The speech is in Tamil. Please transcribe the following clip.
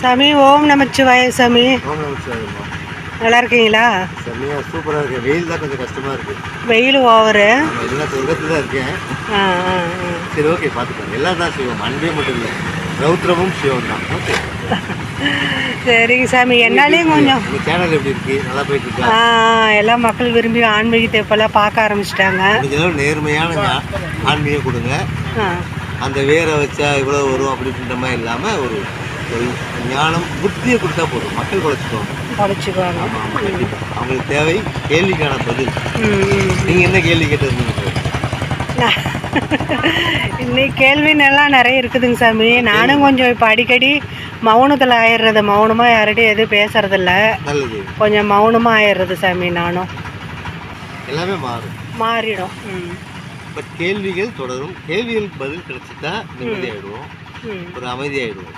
சாமி ஓம் நமச்சிவாய சாமி. ஓம் நமச்சிவாயம்மா. நல்லா இருக்கீங்களா? செம்மையாக சூப்பராக இருக்குது. வெயில் தான் கொஞ்சம் கஷ்டமாக இருக்குது. வெயில் ஓவரு. நம்ம எல்லாம் சொர்க்கத்தில் தான் இருக்கேன். சரி, ஓகே, பார்த்துக்கலாம். எல்லாம் தான் சிவம், அன்பே மட்டும் இல்லை, ரௌத்ரமும் சிவம் தான். ஓகே, சரிங்க சாமி. என்னாலையும் கொஞ்சம் உங்கள் சேனல் எப்படி இருக்கு? நல்லா போயிட்டு இருக்கா? எல்லாம் மக்கள் விரும்பி ஆன்மீகத்தை இப்போல்லாம் பார்க்க ஆரம்பிச்சிட்டாங்க. கொஞ்சம் நேர்மையான ஆன்மீகம் கொடுங்க. அந்த வேரை வச்சா இவ்வளோ வரும் அப்படின்ற மாதிரி இல்லாமல் ஒரு ஞானம் புத்தியை கொடுத்தா போதும், மக்கள் குறைச்சிக்குவாங்க. ஆமாம், கண்டிப்பாக அவங்களுக்கு தேவை கேள்விக்கான பதில். நீங்கள் என்ன கேள்வி கேட்டிருந்தீங்க? இன்னைக்கு கேள்வின்னெல்லாம் நிறைய இருக்குதுங்க சாமி. நானும் கொஞ்சம் இப்போ அடிக்கடி மௌனத்தில் ஆயிடுறது, மௌனமாக யார்கிட்டையும் எதுவும் பேசுறதில்ல. நல்லது, கொஞ்சம் மௌனமாக ஆயிடுறது சாமி. நானும் எல்லாமே மாறிடும். பட் கேள்விகள் தொடரும். கேள்விகளுக்கு பதில் கிடைச்சிட்டா நிம்மதியாகிடுவோம், ஒரு அமைதியாகிடுவோம்.